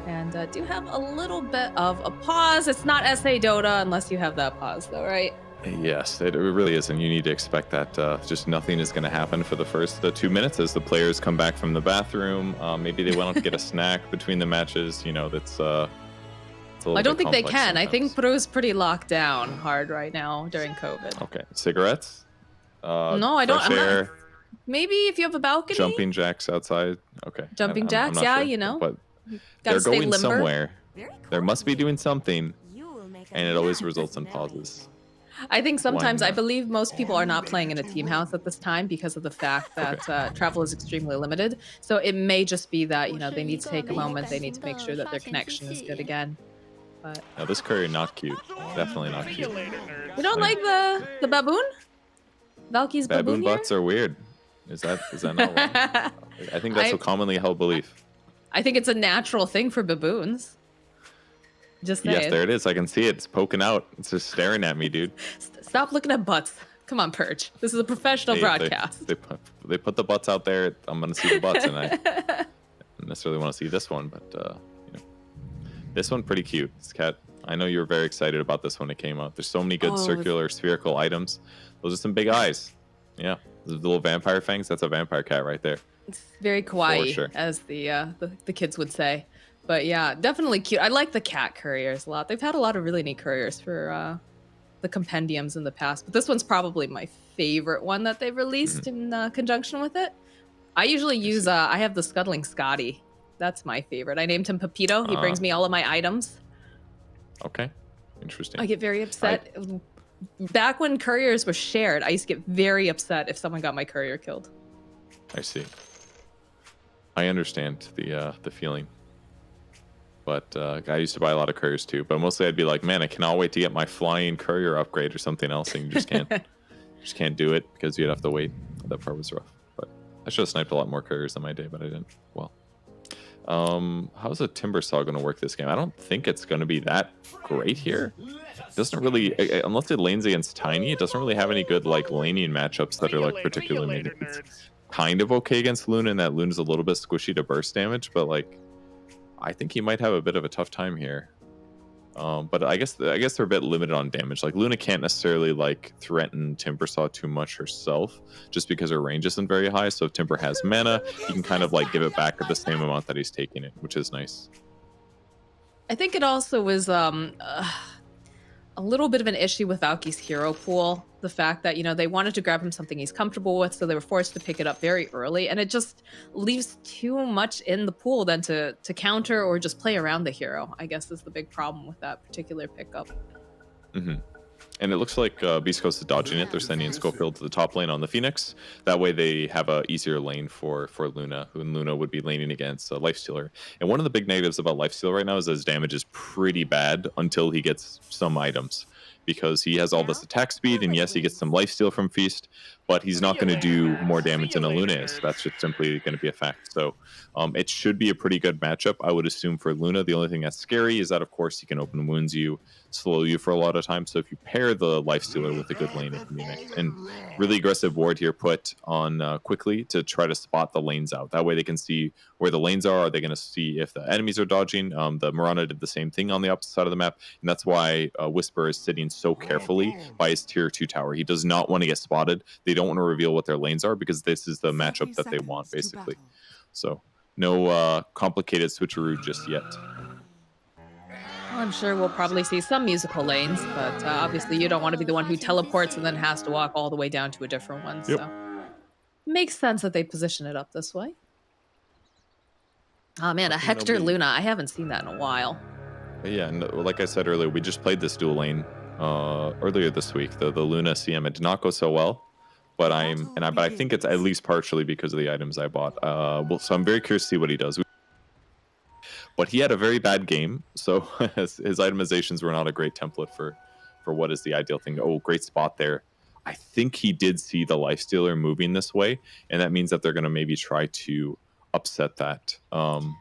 and do have a little bit of a pause. It's not SA Dota unless you have that pause, though, right? Yes, it really is, and you need to expect that just nothing is going to happen for the first 2 minutes as the players come back from the bathroom. Maybe they went out to get a snack between the matches. You know, that's it's a little I don't bit think they complex can. I think sometimes. Pro's pretty locked down hard right now during COVID. Okay, cigarettes, No, I don't. fresh I'm not. air, Maybe if you have a balcony, jumping jacks outside. Okay, jumping I'm jacks. not Yeah, sure, you know, but gotta they're stay going limber. somewhere. There must be doing something, and it always results in pauses. I think sometimes, I When, believe most people are not playing in a team house at this time because of the fact that travel is extremely limited. So it may just be that, you know, they need to take a moment. They need to make sure that their connection is good again. But no, this courier not cute. Definitely not cute. you don't like the baboon? Valky's baboon Baboon here? butts are weird. Is that not wrong? I think that's a commonly held belief. I think it's a natural thing for baboons. Just saying. Yes, there it is. I can see it. It's poking out. It's just staring at me, dude. Stop looking at butts. Come on, Purge. This is a professional broadcast. They put the butts out there. I'm gonna see the butts, and I don't necessarily want to see this one, but you know, this one pretty cute. This cat. I know you were very excited about this when it came out. There's so many good circular, spherical items. Those are some big eyes. Yeah, the little vampire fangs. That's a vampire cat right there. It's very kawaii, sure. as the kids would say. But yeah, definitely cute. I like the cat couriers a lot. They've had a lot of really neat couriers for the compendiums in the past. But this one's probably my favorite one that they've released in conjunction with it. I usually use, I have the Scuttling Scotty. That's my favorite. I named him Pepito. He brings me all of my items. Okay, interesting. I get very upset. Back when couriers were shared, I used to get very upset if someone got my courier killed. I see. I understand the feeling. But I used to buy a lot of couriers too. But mostly I'd be like, man, I cannot wait to get my flying courier upgrade or something else. And you just can't. Just can't do it because you'd have to wait. That part was rough. But I should have sniped a lot more couriers in my day, but I didn't. Well. How's a Timber Saw going to work this game? I don't think it's going to be that great here. It doesn't really, unless it lanes against Tiny, it doesn't really have any good like laning matchups that are like particularly made. It's kind of okay against Luna, and that Luna's a little bit squishy to burst damage, but like I think he might have a bit of a tough time here. But I guess they're a bit limited on damage. Like Luna can't necessarily like threaten Timbersaw too much herself, just because her range isn't very high. So if Timber has mana, he can kind of like give it back at the same amount that he's taking it, which is nice. I think it also was a little bit of an issue with Valky's hero pool. The fact that, you know, they wanted to grab him something he's comfortable with, so they were forced to pick it up very early, and it just leaves too much in the pool then to counter or just play around the hero, I guess is the big problem with that particular pickup. And it looks like beastcoast is dodging it. They're sending Schofield to the top lane on the Phoenix. That way they have a easier lane for Luna, who Luna would be laning against Lifestealer. And one of the big negatives about Lifestealer right now is that his damage is pretty bad until he gets some items. Because he has all this attack speed, and yes, he gets some lifesteal from Feast, but he's not going to do more damage than a Luna is. That's just simply going to be a fact. So it should be a pretty good matchup, I would assume, for Luna. The only thing that's scary is that, of course, he can open wounds you, slow you for a lot of time. So if you pair the lifestealer with a good lane, it can be nice. And really aggressive ward here put on quickly to try to spot the lanes out. That way they can see where the lanes are. Are they going to see if the enemies are dodging? The Mirana did the same thing on the opposite side of the map, and that's why Whisper is sitting so carefully by his tier 2 tower. He does not want to get spotted. They don't want to reveal what their lanes are because this is the matchup that they want, basically. So no complicated switcheroo just yet. Well, I'm sure we'll probably see some musical lanes, but obviously you don't want to be the one who teleports and then has to walk all the way down to a different one. Yep. So makes sense that they position it up this way. Oh man, a Hector Luna. I haven't seen that in a while. Yeah, and like I said earlier, we just played this dual lane earlier this week. The Luna CM, it did not go so well, but I think it's at least partially because of the items I bought. So I'm very curious to see what he does. But he had a very bad game, so his itemizations were not a great template for what is the ideal thing. Oh, great spot there. I think he did see the Lifestealer moving this way, and that means that they're going to maybe try to upset that and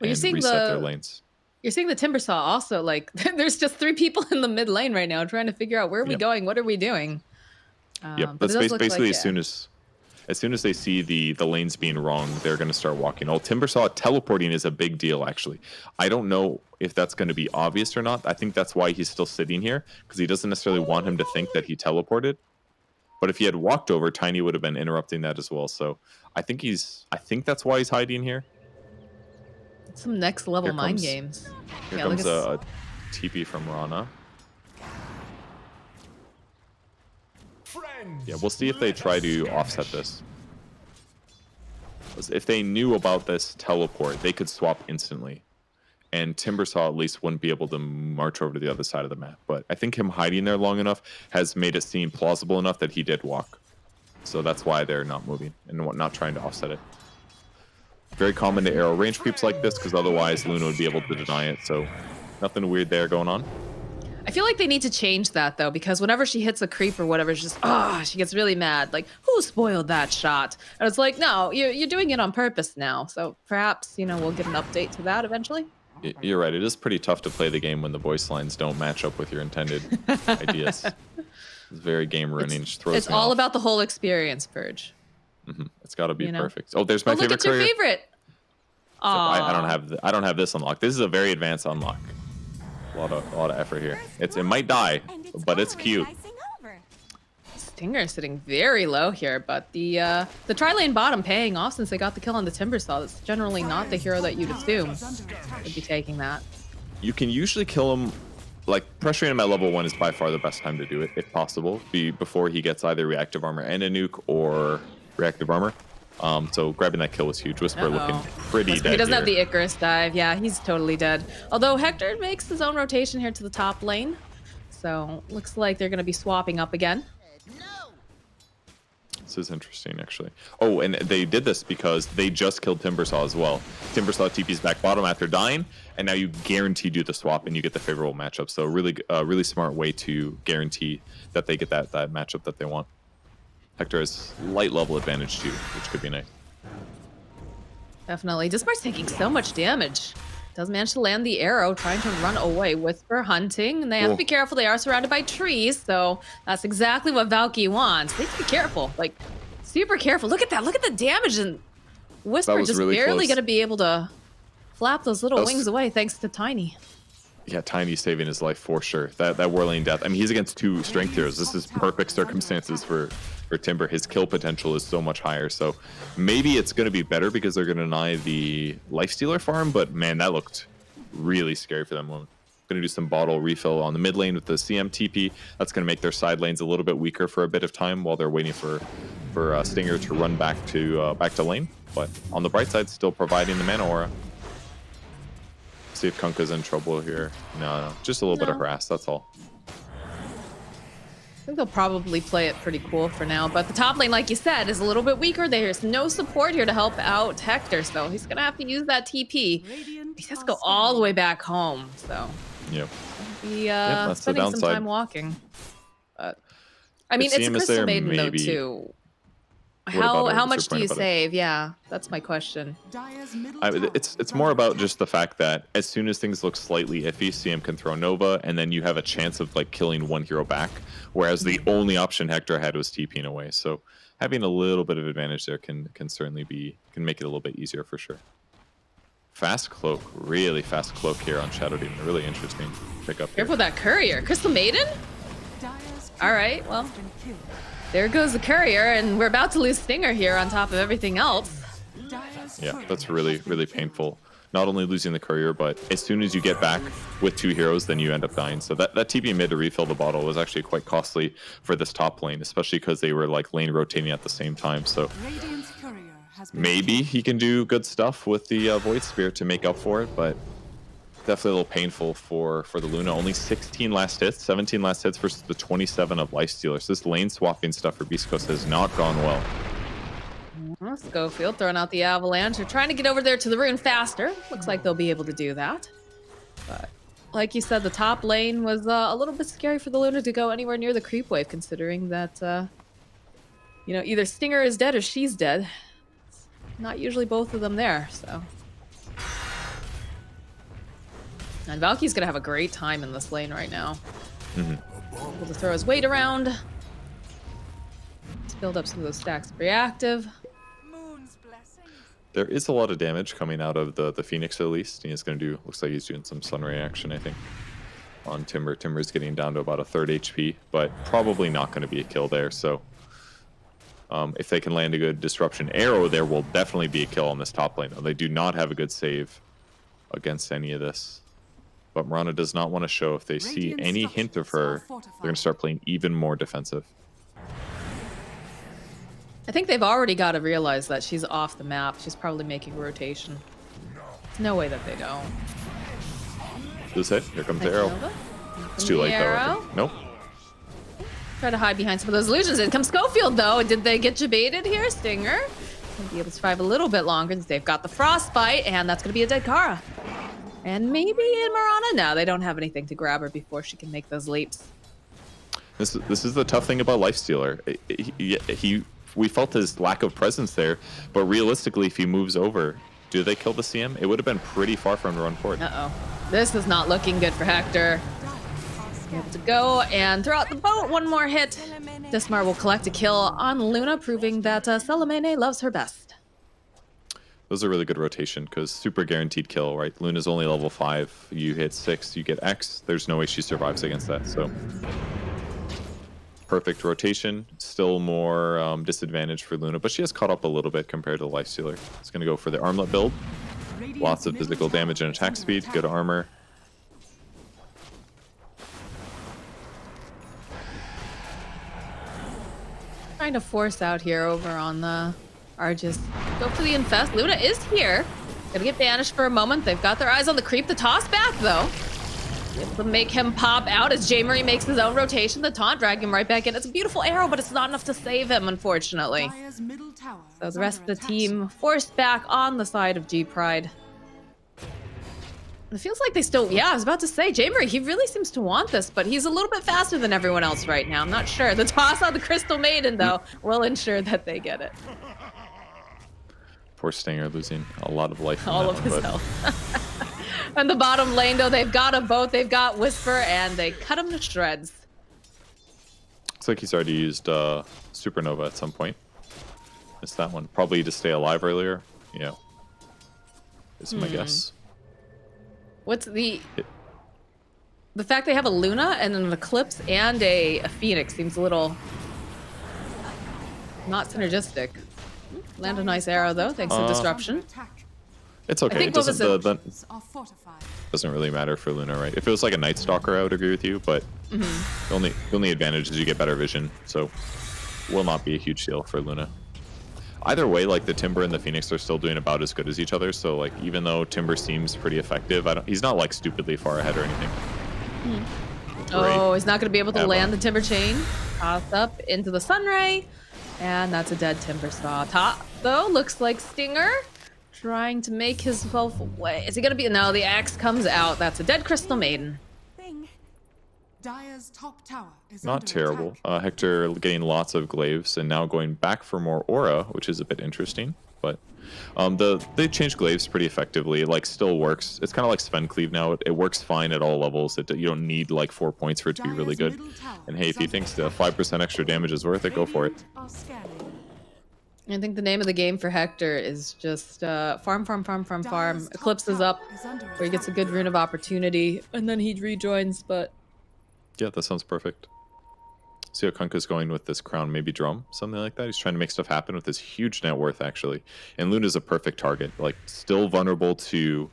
reset their lanes. You're seeing the Timber Saw also, like, there's just 3 people in the mid lane right now trying to figure out where are we going, what are we doing? Yep, that's basically as soon as as soon as they see the lanes being wrong, they're going to start walking. Oh, Timbersaw teleporting is a big deal, actually. I don't know if that's going to be obvious or not. I think that's why he's still sitting here, because he doesn't necessarily want him to think that he teleported. But if he had walked over, Tiny would have been interrupting that as well. So I think that's why he's hiding here. Some next level mind games. Here comes a TP from Rana. Yeah, we'll see if they try to offset this. If they knew about this teleport, they could swap instantly. And Timbersaw at least wouldn't be able to march over to the other side of the map. But I think him hiding there long enough has made it seem plausible enough that he did walk. So that's why they're not moving and not trying to offset it. Very common to arrow range creeps like this, because otherwise Luna would be able to deny it. So nothing weird there going on. I feel like they need to change that, though, because whenever she hits a creep or whatever, it's just, she gets really mad. Like, who spoiled that shot? And it's like, no, you're doing it on purpose now. So perhaps, we'll get an update to that eventually. You're right. It is pretty tough to play the game when the voice lines don't match up with your intended ideas. It's very game ruining. It's all about the whole experience, Purge. It's got to be perfect. Oh, there's my favorite. Look at your favorite. So I don't have this unlocked. This is a very advanced unlock. A lot of effort here. It might die, but it's cute. Stinger sitting very low here, but the tri-lane bottom paying off since they got the kill on the Timbersaw. That's generally not the hero that you'd assume would be taking that. You can usually kill him, like pressuring him at level 1 is by far the best time to do it, if possible, before he gets either reactive armor and a nuke or reactive armor. So grabbing that kill was huge. Whisper looking pretty dead. He doesn't have here. the Icarus dive. Yeah, he's totally dead. Although Hector makes his own rotation here to the top lane. So looks like they're going to be swapping up again. This is interesting, actually. Oh, and they did this because they just killed Timbersaw as well. Timbersaw TP's back bottom after dying, and now you guarantee do the swap and you get the favorable matchup. So really smart way to guarantee that they get that matchup that they want. Hector has light level advantage too, which could be nice. Definitely. Dispar's taking so much damage. Does manage to land the arrow, trying to run away. Whisper hunting, and they have to be careful. They are surrounded by trees, so that's exactly what Valky wants. They have to be careful, like super careful. Look at that. Look at the damage, and Whisper just really barely going to be able to flap those little wings away thanks to Tiny. Yeah, Tiny saving his life for sure. That whirling death. I mean, he's against 2 strength heroes. This is perfect circumstances for Timber. His kill potential is so much higher. So maybe it's going to be better because they're going to deny the Lifestealer farm. But man, that looked really scary for them. Going to do some bottle refill on the mid lane with the CM TP. That's going to make their side lanes a little bit weaker for a bit of time while they're waiting for Stinger to run back to lane. But on the bright side, still providing the mana aura. See if Kunkka's in trouble here. No, just a little bit of harass, that's all. I think they'll probably play it pretty cool for now, but the top lane, like you said, is a little bit weaker. There's no support here to help out Hector, so he's going to have to use that TP. He has to go all the way back home, so yep. Be spending some time walking. But I mean, it's a Crystal Maiden though too. How much do you save? Yeah, that's my question. It's more about just the fact that as soon as things look slightly iffy, CM can throw Nova, and then you have a chance of like killing one hero back. Whereas the only option Hector had was TPing away. So having a little bit of advantage there can certainly make it a little bit easier for sure. Fast cloak, really fast cloak here on Shadow Demon. Really interesting pickup. Careful with that courier, Crystal Maiden. All right, well. There goes the courier, and we're about to lose Stinger here on top of everything else. Yeah, that's really painful. Not only losing the courier, but as soon as you get back with 2 heroes, then you end up dying. So that TP mid to refill the bottle was actually quite costly for this top lane, especially because they were like lane rotating at the same time. So maybe he can do good stuff with the Void Spear to make up for it, but definitely a little painful for the Luna. Only 16 last hits, 17 last hits versus the 27 of Lifestealer. So this lane swapping stuff for Beast Coast has not gone well. Schofield throwing out the avalanche. They're trying to get over there to the rune faster. Looks like they'll be able to do that. But like you said, the top lane was a little bit scary for the Luna to go anywhere near the creep wave, considering that either Stinger is dead or she's dead. It's not usually both of them there, so. And Valky's gonna have a great time in this lane right now. Able to throw his weight around. build up some of those stacks of reactive. There is a lot of damage coming out of the Phoenix at least. He's going to do, looks like he's doing some Sunray action, I think, on Timber. Timber's getting down to about a third HP, but probably not going to be a kill there. So if they can land a good disruption arrow, there will definitely be a kill on this top lane. They do not have a good save against any of this. But Mirana does not want to show. If they see any hint of her, they're going to start playing even more defensive. I think they've already got to realize that she's off the map. She's probably making rotation. There's no way that they don't. This hit. Here comes the arrow. It's too late, though. I think. Nope. Try to hide behind some of those illusions. In comes Schofield, though. Did they get jebaited here? Stinger will be able to survive a little bit longer. They've got the frostbite, and that's going to be a dead Kara. And maybe in Mirana. No, they don't have anything to grab her before she can make those leaps. This is the tough thing about Lifestealer. We felt his lack of presence there, but realistically, if he moves over, do they kill the CM? It would have been pretty far for him to run forward. Uh-oh. This is not looking good for Hector. Able to go and throw out the boat. One more hit. Dismar will collect a kill on Luna, proving that Salamene loves her best. Those are really good rotation because super guaranteed kill, right? Luna's only level 5. You hit 6, you get X. There's no way she survives against that. So perfect rotation. Still more disadvantage for Luna, but she has caught up a little bit compared to the Lifestealer. It's going to go for the armlet build. Lots of physical damage and attack speed. Good armor. Trying to force out here over on the Argus. Go for the infest. Luna is here. Gonna get banished for a moment. They've got their eyes on the creep. The toss back, though. Able to make him pop out as J-Marie makes his own rotation. The taunt drag him right back in. It's a beautiful arrow, but it's not enough to save him, unfortunately. So the rest of the team forced back on the side of G-Pride. It feels like they still, yeah, I was about to say, J-Marie, he really seems to want this, but he's a little bit faster than everyone else right now. I'm not sure. The toss on the Crystal Maiden, though, will ensure that they get it. Poor Stinger losing a lot of life. All of his health. On the bottom lane, though, they've got a boat, they've got Whisper, and they cut him to shreds. Looks like he's already used Supernova at some point. Missed that one. Probably to stay alive earlier. Yeah. Is my guess. What's the fact they have a Luna and an Eclipse and a Phoenix seems a little not synergistic. Land a nice arrow though, thanks to disruption. It's okay. It doesn't doesn't really matter for Luna, right? If it was like a Night Stalker, I would agree with you, but the only advantage is you get better vision, so will not be a huge deal for Luna. Either way, like the Timber and the Phoenix are still doing about as good as each other. So like even though Timber seems pretty effective, he's not like stupidly far ahead or anything. Oh, he's not going to be able to land the Timber chain. Toss up into the Sunray, and that's a dead Timber Saw. Top though looks like Stinger trying to make himself away. Is he going to be? No, the axe comes out. That's a dead Crystal Maiden. Dire's top tower is not terrible. Hector getting lots of glaives and now going back for more aura, which is a bit interesting. But they changed glaives pretty effectively. It like still works. It's kind of like Sven Cleave now. It works fine at all levels. You don't need like 4 points for it to be really good. And hey, if he thinks the 5% extra damage is worth it, go for it. I think the name of the game for Hector is just farm. Eclipse is up, where he gets a good rune of opportunity, and then he rejoins, but yeah, that sounds perfect. See how Kunkka's going with this crown, maybe drum, something like that. He's trying to make stuff happen with his huge net worth, actually. And Luna's a perfect target. Like, still vulnerable to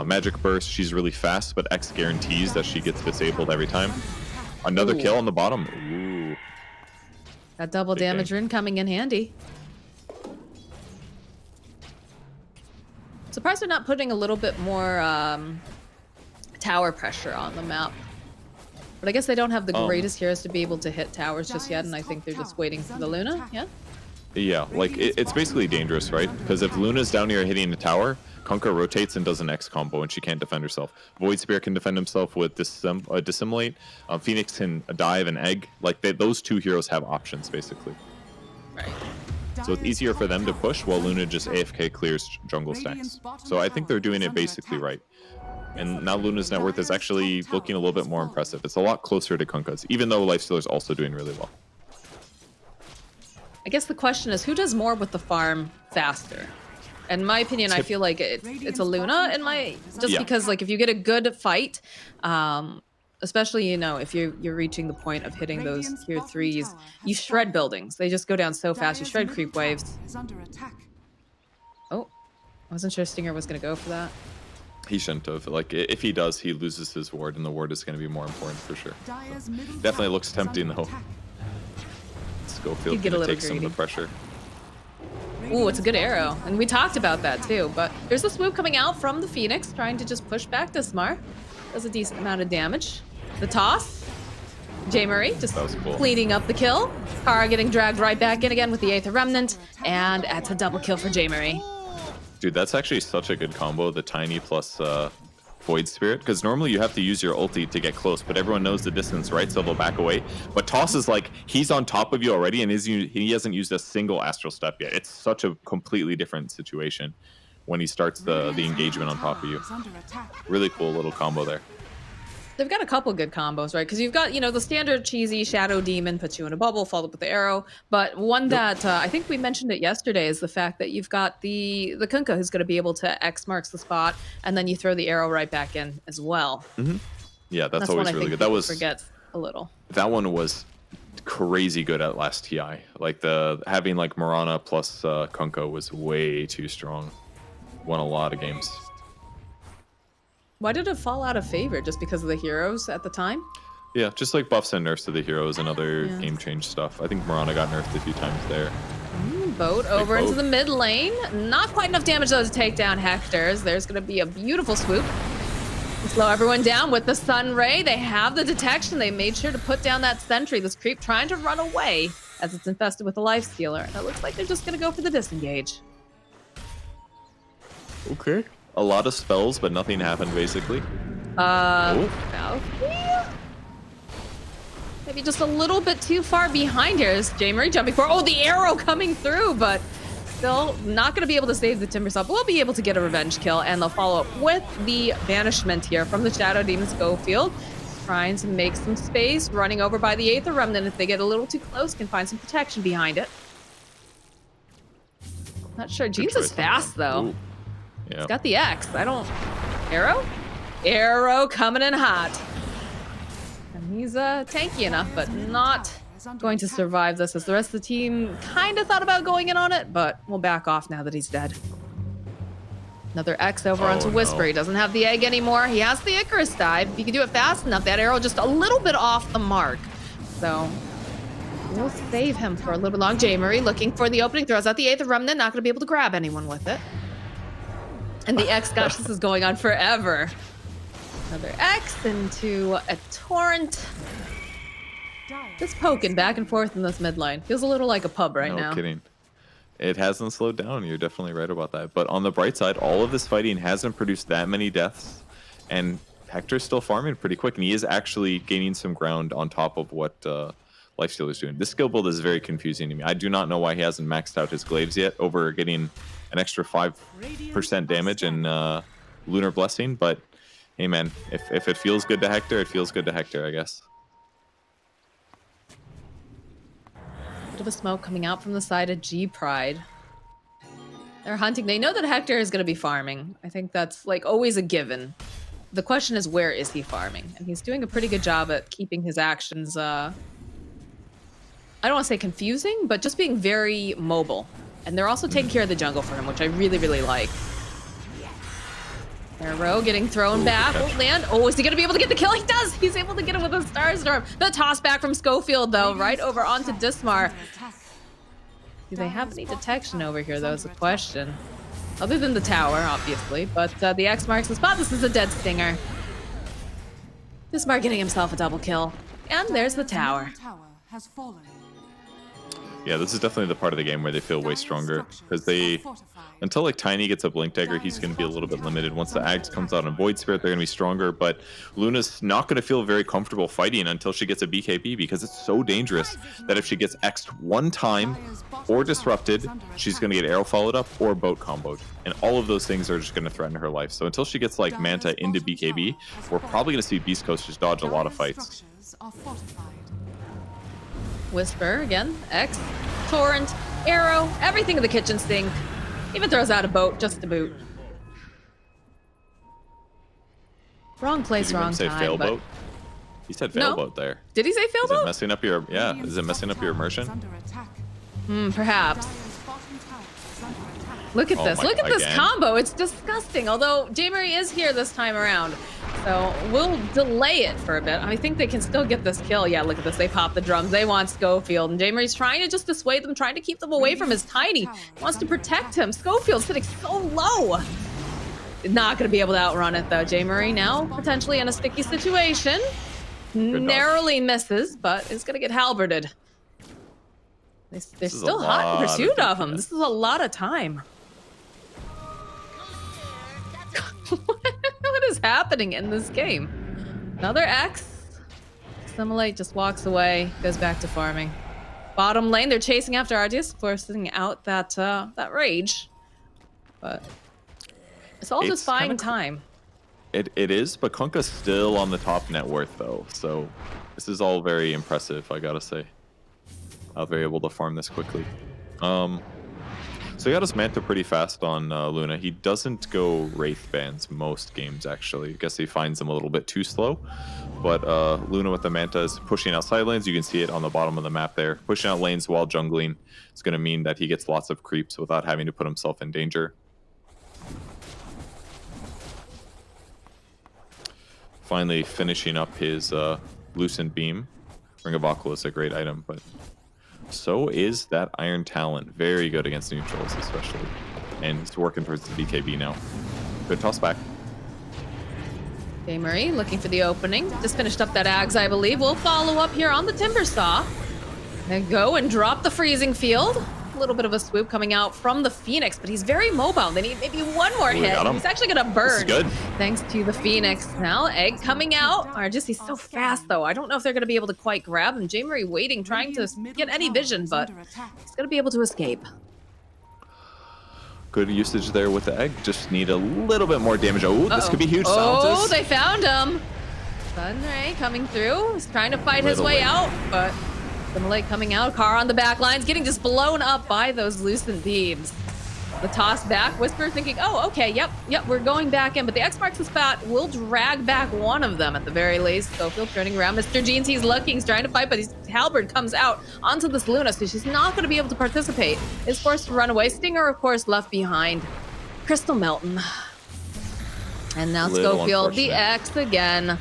magic burst. She's really fast, but X guarantees that she gets disabled every time. Another kill on the bottom. Ooh. That double damage rune coming in handy. Surprised they're not putting a little bit more tower pressure on the map. But I guess they don't have the greatest heroes to be able to hit towers just yet, and I think they're just waiting for the Luna, yeah? Yeah, like, it's basically dangerous, right? Because if Luna's down here hitting the tower, Kunkka rotates and does an X combo, and she can't defend herself. Void Spear can defend himself with Dissimulate. Phoenix can dive and egg. Like, those two heroes have options, basically. Right. So it's easier for them to push, while Luna just AFK clears jungle stacks. So I think they're doing it basically right. And now Luna's net worth is actually looking a little bit more impressive. It's a lot closer to Kunkka's, even though Lifestealer's also doing really well. I guess the question is, who does more with the farm faster? In my opinion, I feel like it's a Luna in my just because like if you get a good fight, especially if you're reaching the point of hitting those tier 3s, you shred buildings. They just go down so fast. You shred creep waves. Oh, I wasn't sure Stinger was gonna go for that. He shouldn't have. Like, if he does, he loses his ward, and the ward is going to be more important for sure. So, definitely looks tempting, though. Schofield going to take some of the pressure. Ooh, it's a good arrow. And we talked about that, too. But there's a swoop coming out from the Phoenix, trying to just push back Dismar. Does a decent amount of damage. The toss. J. Murray just cleaning up the kill. Kara getting dragged right back in again with the Aether Remnant. And that's a double kill for J. Murray. Dude, that's actually such a good combo, the Tiny plus Void Spirit, because normally you have to use your ulti to get close, but everyone knows the distance, right? So they'll back away. But Toss is like, he's on top of you already, and he hasn't used a single Astral Step yet. It's such a completely different situation when he starts the engagement on top of you. Really cool little combo there. They've got a couple good combos, right? Because you've got, the standard cheesy Shadow Demon puts you in a bubble, followed up with the arrow. But one that I think we mentioned it yesterday is the fact that you've got the Kunkka who's going to be able to X marks the spot, and then you throw the arrow right back in as well. Mm-hmm. Yeah, that's always really good. That was forgets a little. That one was crazy good at last TI. Like having like Mirana plus Kunkka was way too strong. Won a lot of games. Why did it fall out of favor? Just because of the heroes at the time? Yeah, just like buffs and nerfs to the heroes and other game change stuff. I think Mirana got nerfed a few times there. Boat over into the mid lane. Not quite enough damage though to take down Hector's. There's going to be a beautiful swoop. Slow everyone down with the Sun Ray. They have the detection. They made sure to put down that sentry. This creep trying to run away as it's infested with a life stealer. And it looks like they're just going to go for the disengage. Okay. A lot of spells, but nothing happened, basically. Maybe just a little bit too far behind here. Is J. Murray jumping for? Oh, the arrow coming through, but still not going to be able to save the Timbersaw. We'll be able to get a revenge kill, and they'll follow up with the banishment here from the Shadow Demon Schofield. Trying to make some space, running over by the Aether Remnant. If they get a little too close, can find some protection behind it. Not sure. Jeans is fast, though. Ooh. Yeah. He's got the X. Arrow? Arrow coming in hot. And he's tanky enough, but not going to survive this, as the rest of the team kind of thought about going in on it, but we'll back off now that he's dead. Another X over onto Whisper. No. He doesn't have the egg anymore. He has the Icarus dive. If he can do it fast enough, that arrow just a little bit off the mark. So we'll save him for a little bit long. J. Murray looking for the opening, throws out the Aether Remnant, not going to be able to grab anyone with it. And the X, gosh, this is going on forever. Another X into a Torrent. Just poking back and forth in this mid lane. Feels a little like a pub right now. No kidding. It hasn't slowed down. You're definitely right about that. But on the bright side, all of this fighting hasn't produced that many deaths. And Hector's still farming pretty quick. And he is actually gaining some ground on top of what Lifestealer's doing. This skill build is very confusing to me. I do not know why he hasn't maxed out his glaives yet over getting an extra 5% damage and Lunar Blessing, but hey man, if it feels good to Hector, it feels good to Hector, I guess. Bit of a smoke coming out from the side of G-Pride. They're hunting. They know that Hector is going to be farming. I think that's like always a given. The question is, where is he farming? And he's doing a pretty good job at keeping his actions, I don't want to say confusing, but just being very mobile. And they're also taking care of the jungle for him, which I really, really like. Arrow getting thrown back. Won't land. Oh, is he going to be able to get the kill? He does! He's able to get it with a Star Storm. The toss back from Schofield, though, right over onto Dismar. Do they have any detection over here, though, is the question. Other than the tower, obviously. But the X marks the spot. This is a dead Stinger. Dismar getting himself a double kill. And there's the tower. Yeah, this is definitely the part of the game where they feel way stronger, because until like Tiny gets a Blink Dagger, he's going to be a little bit limited. Once the Ags comes out on Void Spirit, they're going to be stronger, but Luna's not going to feel very comfortable fighting until she gets a BKB, because it's so dangerous that if she gets X'd one time or disrupted, she's going to get arrow followed up or boat comboed, and all of those things are just going to threaten her life. So until she gets like Manta into BKB, we're probably going to see Beast Coast just dodge a lot of fights. Whisper again. X Torrent, Arrow, everything in the kitchen sink. Even throws out a boat just to boot. Wrong place, wrong say time. fail but... boat? He said fail boat there. Did he say fail boat? Is it messing up your Is it messing up your immersion? Perhaps. Look at this. Look at this combo. It's disgusting. Although J-Marie is here this time around. So we'll delay it for a bit. I think they can still get this kill. Yeah, look at this. They pop the drums. They want Schofield. And J-Marie's trying to just dissuade them, trying to keep them away from his tiny. Wants to protect him. Schofield's sitting so low. Not going to be able to outrun it, though. J-Marie now potentially in a sticky situation. Narrowly misses, but is going to get halberded. They're still hot in pursuit of him. This is a lot of time. What is happening in this game? Another X. Simulate just walks away, goes back to farming. Bottom lane, they're chasing after Arceus, forcing out that that rage. But it's all just buying time. It is, but Kunkka's still on the top net worth though, so this is all very impressive, I gotta say. How they're able to farm this quickly. So he got his Manta pretty fast on Luna. He doesn't go Wraith bans most games, actually. I guess he finds them a little bit too slow. But Luna with the Manta is pushing out side lanes. You can see it on the bottom of the map there. Pushing out lanes while jungling is going to mean that he gets lots of creeps without having to put himself in danger. Finally finishing up his Lucent Beam. Ring of Aquila is a great item, but so is that Iron Talent. Very good against neutrals, especially. And he's working towards the BKB now. Good toss back. J-Marie looking for the opening. Just finished up that Ags, I believe. We'll follow up here on the Timber Saw. And go and drop the Freezing Field. A little bit of a swoop coming out from the Phoenix, but he's very mobile. They need maybe one more hit. He's actually going to burn. Good. Thanks to the Phoenix. Now, Egg coming out. Arceus, he's so fast, though. I don't know if they're going to be able to quite grab him. J-Marie waiting, trying to get any vision, but he's going to be able to escape. Good usage there with the Egg. Just need a little bit more damage. Oh, this could be huge. Oh, they found him. Sunray coming through. He's trying to fight his way out, but Simulate coming out. Car on the back lines, getting just blown up by those Lucent Beams. The toss back. Whisper thinking, oh, okay, yep, we're going back in. But the X marks the spot. Will drag back one of them at the very least. Schofield turning around. Mr. Jeans, he's looking, he's trying to fight, but his halberd comes out onto this Luna, so she's not going to be able to participate. Is forced to run away. Stinger, of course, left behind. Crystal Melton. And now Schofield, the X again.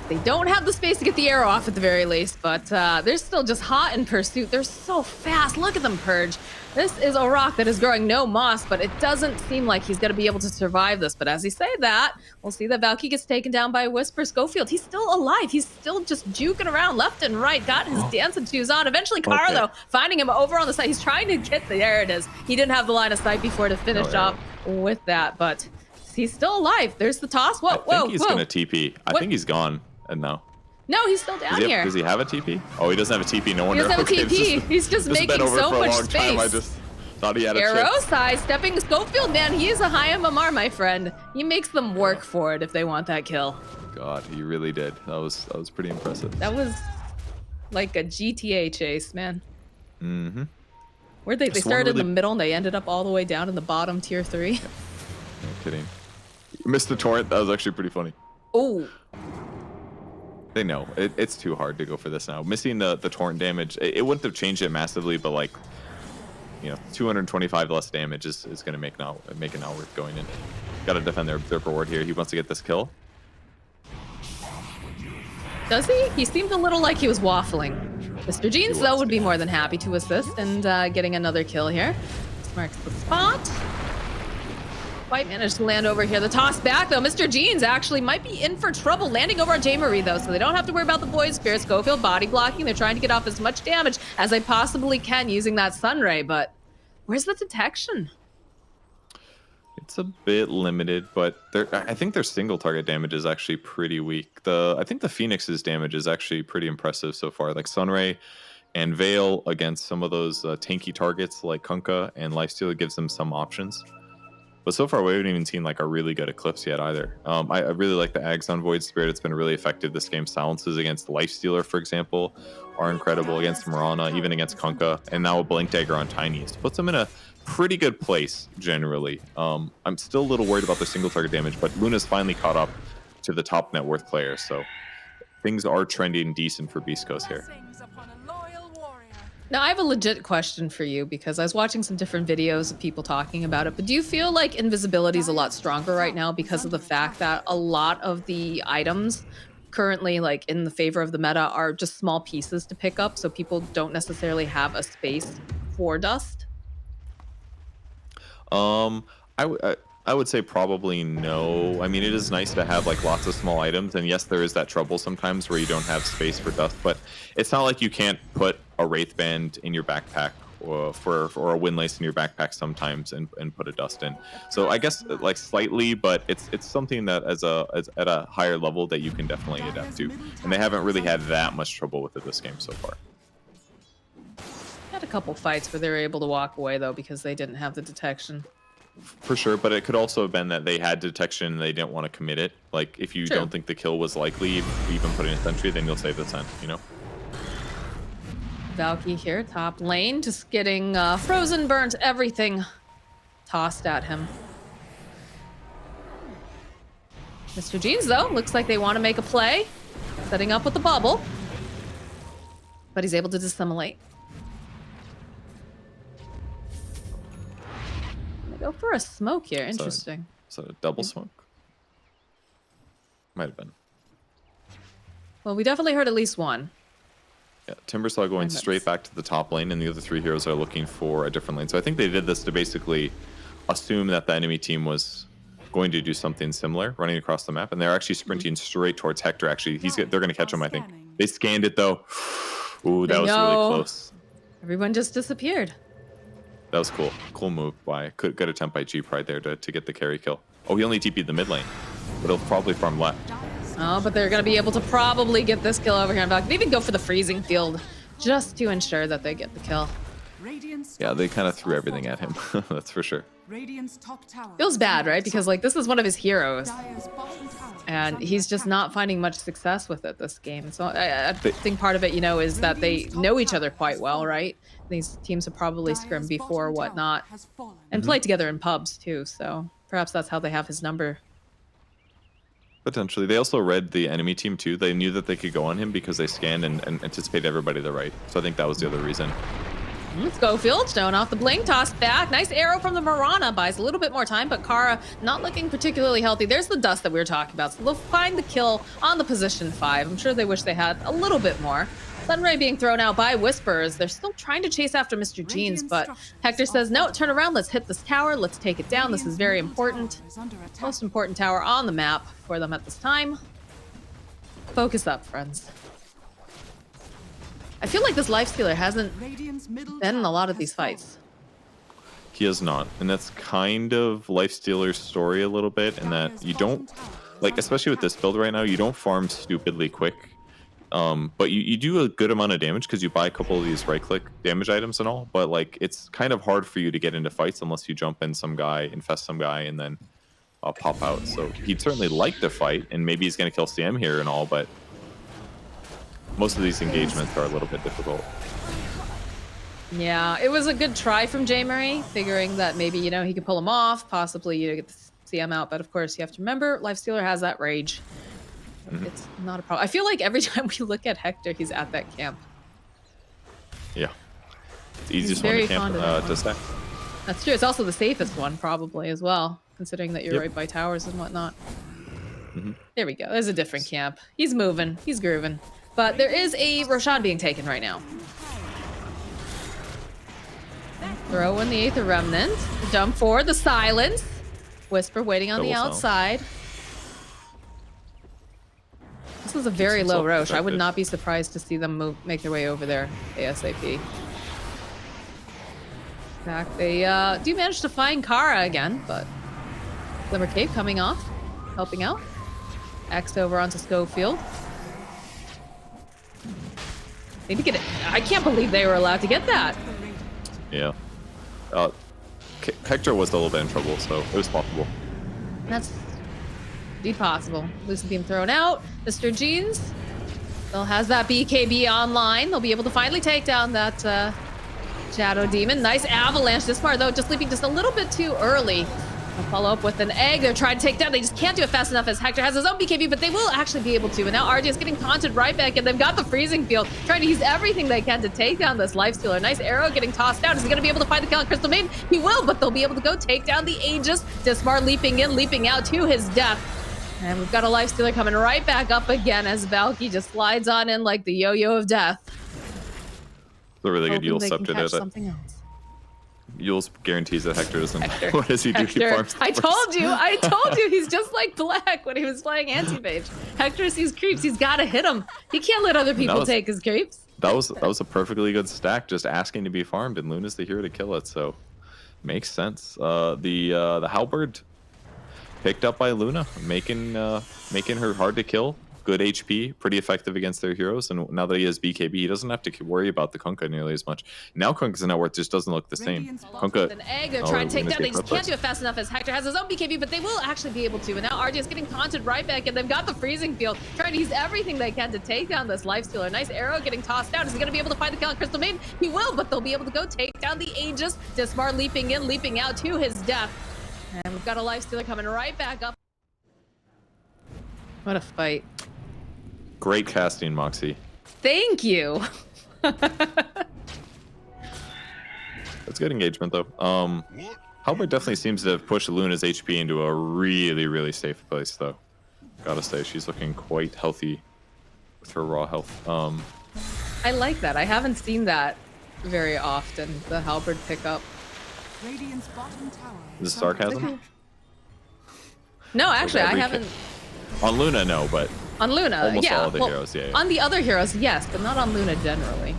They don't have the space to get the arrow off at the very least, but they're still just hot in pursuit. They're so fast. Look at them purge. This is a rock that is growing no moss, but it doesn't seem like he's going to be able to survive this. But as he say that, we'll see that Valky gets taken down by Whisper. Schofield, he's still alive. He's still just juking around left and right. Got his dancing shoes on. Eventually, Carlo finding him over on the side. He's trying to get there. It is. He didn't have the line of sight before to finish off with that, but he's still alive. There's the toss. Whoa, I think he's going to TP. I think he's gone. And no, he's still down here. Does he have a TP? Oh, he doesn't have a TP. No wonder. He doesn't have a TP. He's just making so much space. I just thought he had a Arrow sidestepping Schofield, man. He is a high MMR, my friend. He makes them work for it if they want that kill. God, he really did. That was pretty impressive. That was like a GTA chase, man. Mm-hmm. Where they started in the middle and they ended up all the way down in the bottom tier 3. No kidding. You missed the torrent. That was actually pretty funny. Oh. They know it's too hard to go for this now. Missing the torrent damage, it wouldn't have changed it massively, but like, 225 less damage is going to make it not worth going in. Got to defend their reward here. He wants to get this kill. Does he? He seemed a little like he was waffling. Mr. Jeans, though, would be more than happy to assist and getting another kill here. This marks the spot. White managed to land over here. The toss back, though. Mr. Jeans actually might be in for trouble landing over on J-Marie, though, so they don't have to worry about the Void Spear. Schofield body blocking. They're trying to get off as much damage as they possibly can using that Sunray, but where's the detection? It's a bit limited, but I think their single target damage is actually pretty weak. I think the Phoenix's damage is actually pretty impressive so far. Like Sunray and Veil against some of those tanky targets like Kunkka and Lifesteal gives them some options. But so far, we haven't even seen like a really good Eclipse yet either. I really like the Ags on Void Spirit. It's been really effective this game. Silences against the Lifestealer, for example, are incredible against Mirana, even against Kunkka, and now a Blink Dagger on Tiniest. Puts them in a pretty good place generally. I'm still a little worried about their single target damage, but Luna's finally caught up to the top net worth players, so things are trending decent for Beast Coast here. Now, I have a legit question for you because I was watching some different videos of people talking about it, but do you feel like invisibility is a lot stronger right now because of the fact that a lot of the items currently, like in the favor of the meta, are just small pieces to pick up, so people don't necessarily have a space for dust? Um, I would say probably no. I mean, it is nice to have like lots of small items, and yes, there is that trouble sometimes where you don't have space for dust. But it's not like you can't put a Wraith Band in your backpack or a Windlace in your backpack sometimes and put a dust in. So I guess like slightly, but it's something that as at a higher level that you can definitely adapt to. And they haven't really had that much trouble with it this game so far. Had a couple fights where they were able to walk away though because they didn't have the detection. For sure, but it could also have been that they had detection and they didn't want to commit it. Like, if you don't think the kill was likely, even putting a sentry, then you'll save the sent, you know? Valky here, top lane, just getting frozen, burnt, everything tossed at him. Mr. Jeans, though, looks like they want to make a play. Setting up with the bubble. But he's able to dissimulate. Go for a smoke here. Interesting. Is that a double smoke? Might have been. Well, we definitely heard at least one. Yeah, Timbersaw going straight back to the top lane, and the other three heroes are looking for a different lane. So I think they did this to basically assume that the enemy team was going to do something similar, running across the map, and they're actually sprinting straight towards Hector. Actually, they're going to catch him, I think. They scanned it though. Ooh, that was really close. Everyone just disappeared. That was cool. Cool move by good attempt by G-Pride there to get the carry kill. Oh, he only TP'd the mid lane, but he'll probably farm left. Oh, but they're going to be able to probably get this kill over here. In fact, they even go for the freezing field just to ensure that they get the kill. Yeah, they kind of threw everything at him. That's for sure. Feels bad, right? Because like this is one of his heroes, and he's just not finding much success with it this game. So I think part of it, you know, is that they know each other quite well, right? These teams have probably scrimmed before or whatnot, and played together in pubs too. So perhaps that's how they have his number. Potentially. They also read the enemy team too. They knew that they could go on him because they scanned and anticipated everybody to the right. So I think that was the other reason. Let's go Fieldstone off the blink, toss back. Nice arrow from the Mirana, buys a little bit more time, but Kara not looking particularly healthy. There's the dust that we were talking about. So they'll find the kill on the position 5. I'm sure they wish they had a little bit more. Sunray being thrown out by Whispers. They're still trying to chase after Mr. Jeans, but Hector says, no, turn around. Let's hit this tower. Let's take it down. This is very important. Most important tower on the map for them at this time. Focus up, friends. I feel like this Lifestealer hasn't been in a lot of these fights. He has not. And that's kind of Lifestealer's story a little bit, in that you don't, like, especially with this build right now, you don't farm stupidly quick. But you do a good amount of damage because you buy a couple of these right-click damage items and all, but like it's kind of hard for you to get into fights unless you jump in some guy, infest some guy, and then pop out. So he'd certainly like to fight, and maybe he's going to kill CM here and all, but most of these engagements are a little bit difficult. Yeah, it was a good try from J. Murray, figuring that maybe, you know, he could pull him off, possibly, you know, get the CM out, but of course you have to remember, Lifestealer has that rage. It's not a problem. I feel like every time we look at Hector, he's at that camp. Yeah. It's the easiest one to camp to stack. That's true. It's also the safest one, probably, as well, considering that you're right by towers and whatnot. There we go. There's a different camp. He's moving. He's grooving. But there is a Roshan being taken right now. Throw in the Aether Remnant. Dump for the silence. Whisper waiting on the outside. This is a very low Roche. I would not be surprised to see them make their way over there ASAP. In fact, they do manage to find Kara again, but Glimmer Cave coming off, helping out. Axed over onto Schofield. They need to get it. I can't believe they were allowed to get that. Yeah. Hector was a little bit in trouble, so it was possible. That's indeed possible. Lucid Beam thrown out. Mr. Jeans still has that BKB online. They'll be able to finally take down that Shadow Demon. Nice avalanche this far, though. Just leaping just a little bit too early. They'll follow up with an egg. They're trying to take down. They just can't do it fast enough as Hector has his own BKB, but they will actually be able to. And now RJ is getting taunted right back, and they've got the freezing field, trying to use everything they can to take down this lifestealer. Nice arrow getting tossed down. Is he going to be able to find the kill on Crystal Maiden? He will, but they'll be able to go take down the Aegis. Dismar leaping in, leaping out to his death. And we've got a lifestealer coming right back up again as Valky just slides on in like the yo-yo of death. It's a really good Yule scepter there. Something else. Yule's guarantees that Hector doesn't. What does he do? He farms I told you, he's just like Black when he was playing anti-mage. Hector sees creeps, he's got to hit him. He can't let other people take his creeps. That was a perfectly good stack, just asking to be farmed, and Luna's the hero to kill it, so makes sense. The halberd picked up by Luna, making her hard to kill. Good HP, pretty effective against their heroes, and now that he has BKB, he doesn't have to worry about the Kunkka nearly as much. Now Kunkka's net worth just doesn't look the same. Kunkka, an egg, they're trying to take down. They just can't do it fast enough as Hector has his own BKB, but they will actually be able to. And now RJ is getting taunted right back, and they've got the freezing field, trying to use everything they can to take down this lifestealer. Nice arrow getting tossed down. Is he going to be able to find the kill on Crystal Maiden? He will, but they'll be able to go take down the Aegis. Dismar leaping in, leaping out to his death. And we've got a lifestealer coming right back up. What a fight. Great casting, Moxie. Thank you. That's good engagement, though. Halberd definitely seems to have pushed Luna's HP into a really, really safe place, though. Gotta say, she's looking quite healthy with her raw health. I like that. I haven't seen that very often, the Halberd pickup. Is this sarcasm? No, actually, I haven't. On Luna, no, but on Luna, almost yeah. all the heroes, yeah. On the other heroes, yes, but not on Luna generally.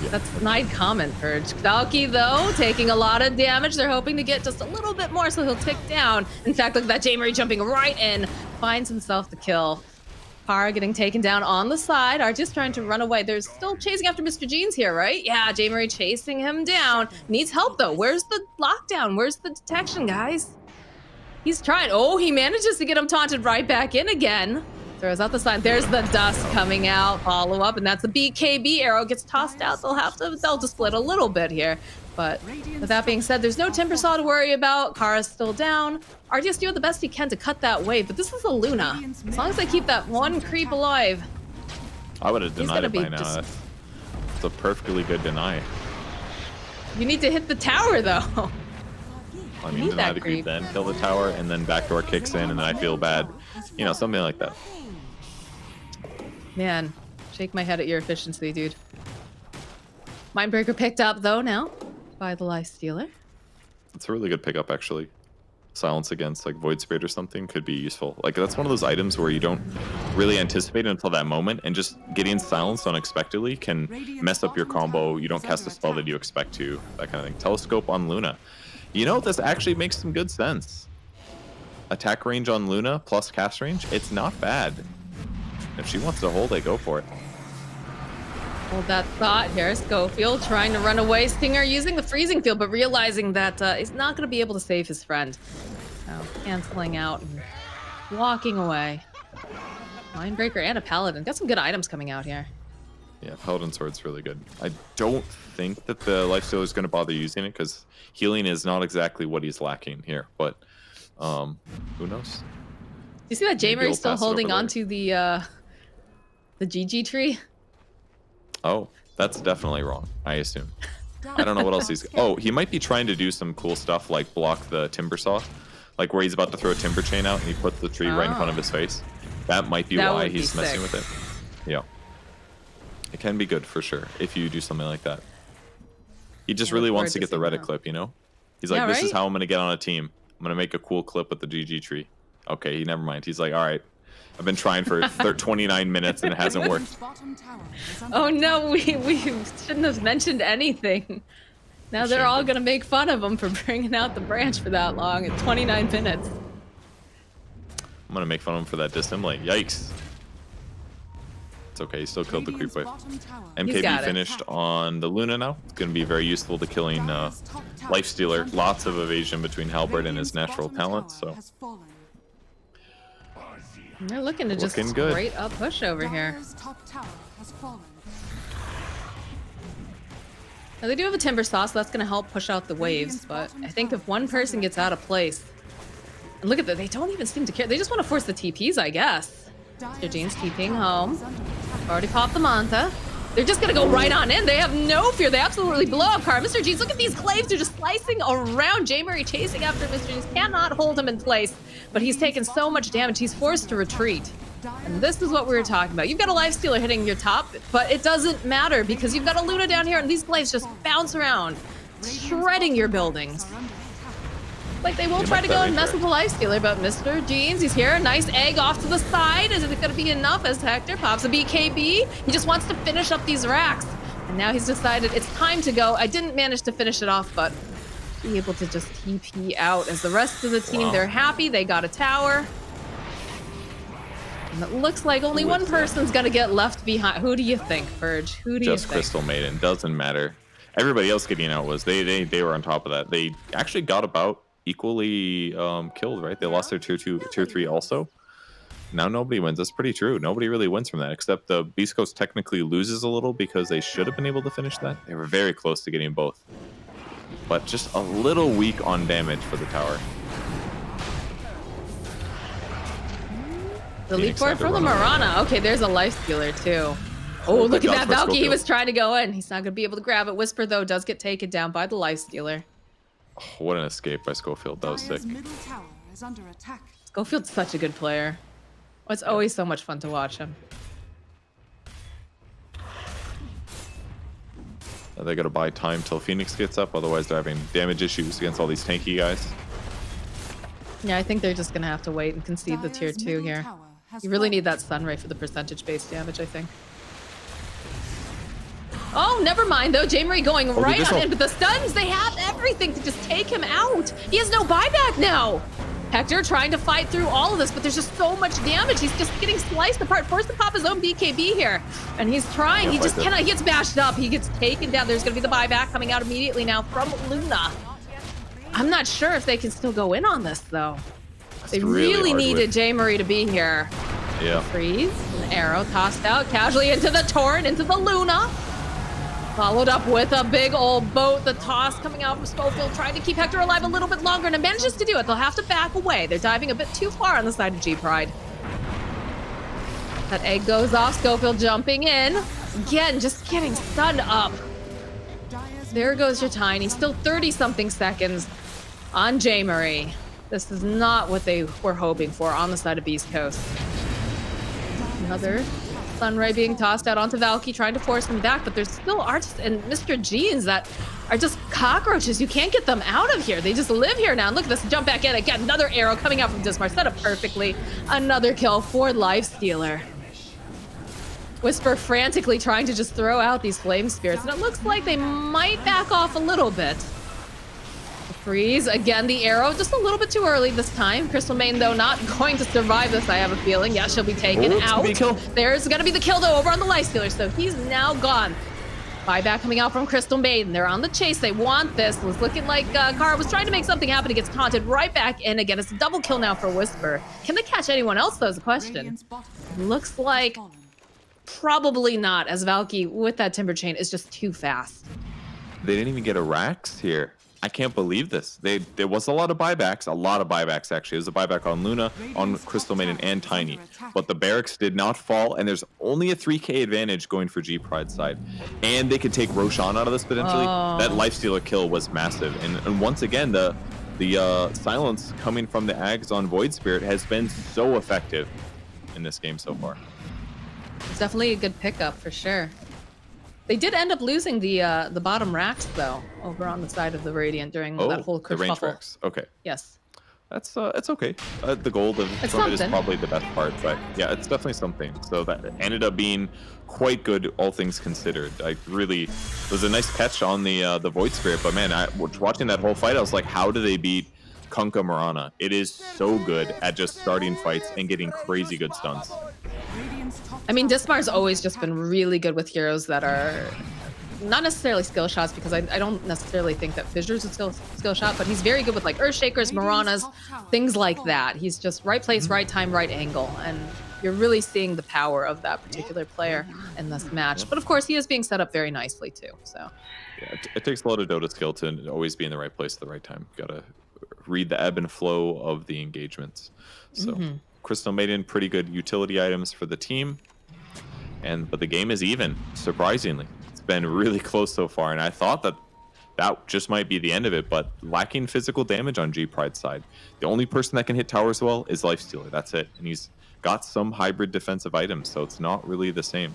Yeah. That's snide comment, Purge. Valky, though, taking a lot of damage. They're hoping to get just a little bit more, so he'll tick down. In fact, look at that J-Marie jumping right in, finds himself the kill. Para getting taken down on the side. Are just trying to run away. They're still chasing after Mr. Jeans here, right? Yeah, J-Marie chasing him down. Needs help, though. Where's the lockdown? Where's the detection, guys? He's trying. Oh, he manages to get him taunted right back in again. Throws out the sign. There's the dust coming out. Follow up, and that's the BKB arrow gets tossed out. They'll just split a little bit here. But with that being said, there's no Timbersaw to worry about. Kara's still down. RDS doing the best he can to cut that wave, but this is a Luna. As long as they keep that one creep alive. I would have denied it by now. That's a perfectly good deny. You need to hit the tower, though. I mean, deny the creep, then kill the tower, and then backdoor kicks in, and then I feel bad. You know, something like that. Man, shake my head at your efficiency, dude. Mindbreaker picked up, though, now by the Lifestealer. It's a really good pickup, actually. Silence against, like, Void Spirit or something could be useful. Like, that's one of those items where you don't really anticipate it until that moment, and just getting silenced unexpectedly can mess up your combo. You don't cast a spell that you expect to, that kind of thing. Telescope on Luna. You know, this actually makes some good sense. Attack range on Luna plus cast range, it's not bad. If she wants to hold it, go for it. Hold that thought here. Schofield trying to run away. Stinger using the freezing field, but realizing that he's not going to be able to save his friend. So canceling out and walking away. Mindbreaker and a Paladin. Got some good items coming out here. Yeah, Paladin Sword's really good. I don't think that the Lifestealer is going to bother using it because healing is not exactly what he's lacking here, but who knows? You see that J-Marie still holding on to the GG tree? Oh, that's definitely wrong, I assume. I don't know what else he's... Oh, he might be trying to do some cool stuff like block the timber saw, like where he's about to throw a timber chain out and he puts the tree right in front of his face. That might be why he's messing with it. Yeah. It can be good for sure if you do something like that. He just really wants to get the Reddit clip, you know? He's like, this is how I'm going to get on a team. I'm going to make a cool clip with the GG tree. Okay, never mind. He's like, all right. I've been trying for 29 minutes and it hasn't worked. Oh no, we shouldn't have mentioned anything. Now they're all going to make fun of him for bringing out the branch for that long at 29 minutes. I'm going to make fun of him for that dissimulate. Yikes. It's okay. He still killed the creep wave. He's got MKB it. finished on the Luna now. It's going to be very useful to killing Lifestealer. Lots of evasion between Halberd and his natural talent. So They're looking to just Looking good. straight up push over here. Now they do have a Timber Saw, so that's going to help push out the waves. But I think if one person gets out of place, and look at that, they don't even seem to care. They just want to force the TPs, I guess. Mr. Jean's TPing home. Already popped the Manta. They're just gonna go right on in. They have no fear. They absolutely blow up Car. Mr. Jeans, look at these claves. They're just slicing around. J. Murray chasing after Mr. Jeans. Cannot hold him in place, but he's taken so much damage. He's forced to retreat. And this is what we were talking about. You've got a Lifestealer hitting your top, but it doesn't matter because you've got a Luna down here and these claves just bounce around, shredding your buildings. Like they will try to go and mess with the Lifestealer, but Mr. Jeans, he's here. Nice egg off to the side. Is it going to be enough as Hector pops a BKB? He just wants to finish up these racks. And now he's decided it's time to go. I didn't manage to finish it off, but be able to just TP out as the rest of the team, they're happy. They got a tower. And it looks like only one person's going to get left behind. Who do you think, Purge? Who do you think? Just Crystal Maiden. Doesn't matter. Everybody else getting out was they were on top of that. They actually got about equally killed, right? They lost their tier 2, tier 3 also. Now nobody wins. That's pretty true. Nobody really wins from that, except the Beast Coast technically loses a little because they should have been able to finish that. They were very close to getting both, but just a little weak on damage for the tower. The leap forward for the Mirana. Okay, there's a Lifestealer too. Oh, look at that Valky. He was trying to go in. He's not going to be able to grab it. Whisper, though, does get taken down by the Lifestealer. Oh, what an escape by Schofield. That was sick. Schofield's such a good player. Oh, it's always so much fun to watch him. They got to buy time till Phoenix gets up. Otherwise, they're having damage issues against all these tanky guys. Yeah, I think they're just going to have to wait and concede the tier 2 here. You really need that Sunray for the percentage-based damage, I think. Oh, never mind, though. J-Marie going right on in, but the stuns, they have everything to just take him out. He has no buyback now. Hector trying to fight through all of this, but there's just so much damage. He's just getting sliced apart. Forced to pop his own BKB here. And he's trying. He just cannot. He gets bashed up. He gets taken down. There's going to be the buyback coming out immediately now from Luna. I'm not sure if they can still go in on this, though. They really needed J-Marie to be here. Yeah. Freeze. An arrow tossed out casually into the Torrent, into the Luna. Followed up with a big old boat. The toss coming out from Schofield, trying to keep Hector alive a little bit longer, and it manages to do it. They'll have to back away. They're diving a bit too far on the side of G-Pride. That egg goes off. Schofield jumping in. Again, just getting stunned up. There goes your Tiny. Still 30-something seconds on J-Marie. This is not what they were hoping for on the side of Beast Coast. Another Sunray being tossed out onto Valky, trying to force him back, but there's still Artist and Mr. Jeans that are just cockroaches. You can't get them out of here. They just live here now. And look at this, jump back in again. Another arrow coming out from Dismar, set up perfectly. Another kill for Lifestealer. Whisper frantically trying to just throw out these flame spirits, and it looks like they might back off a little bit. Freeze, again, the arrow, just a little bit too early this time. Crystal Maiden, though, not going to survive this, I have a feeling. Yeah, she'll be taken out. There's gonna be the kill, though, over on the Lifestealer, so he's now gone. Buyback coming out from Crystal Maiden. They're on the chase. They want this. It was looking like Kara was trying to make something happen. He gets taunted right back in again. It's a double kill now for Whisper. Can they catch anyone else, though, is the question. Looks like probably not, as Valky, with that Timber Chain, is just too fast. They didn't even get a Rax here. I can't believe this. There was a lot of buybacks actually. There's a buyback on Luna, on Crystal Maiden, and Tiny. But the barracks did not fall, and there's only a 3k advantage going for G-Pride side. And they could take Roshan out of this potentially. That Lifestealer kill was massive. And once again, the silence coming from the Ags on Void Spirit has been so effective in this game so far. It's definitely a good pickup for sure. They did end up losing the bottom racks though, over on the side of the Radiant during that whole kerfuffle. The range racks. Okay. Yes. That's it's okay. The gold from it is probably the best part, but yeah, it's definitely something. So that ended up being quite good, all things considered. It was a nice catch on the Void Spirit, but man, watching that whole fight, I was like, how do they beat Kunkka Mirana? It is so good at just starting fights and getting crazy good stuns. I mean, Dismar's always just been really good with heroes that are not necessarily skill shots, because I don't necessarily think that Fissure's a skill shot, but he's very good with like Earthshakers, Maranas, things like that. He's just right place, right time, right angle, and you're really seeing the power of that particular player in this match. But of course, he is being set up very nicely too. So yeah, it takes a lot of Dota skill to always be in the right place at the right time. Gotta read the ebb and flow of the engagements. So Crystal Maiden, pretty good utility items for the team, but the game is even, surprisingly. Been really close so far, and I thought that just might be the end of it, but lacking physical damage on G-Pride's side. The only person that can hit towers well is Lifestealer. That's it, and he's got some hybrid defensive items, so it's not really the same.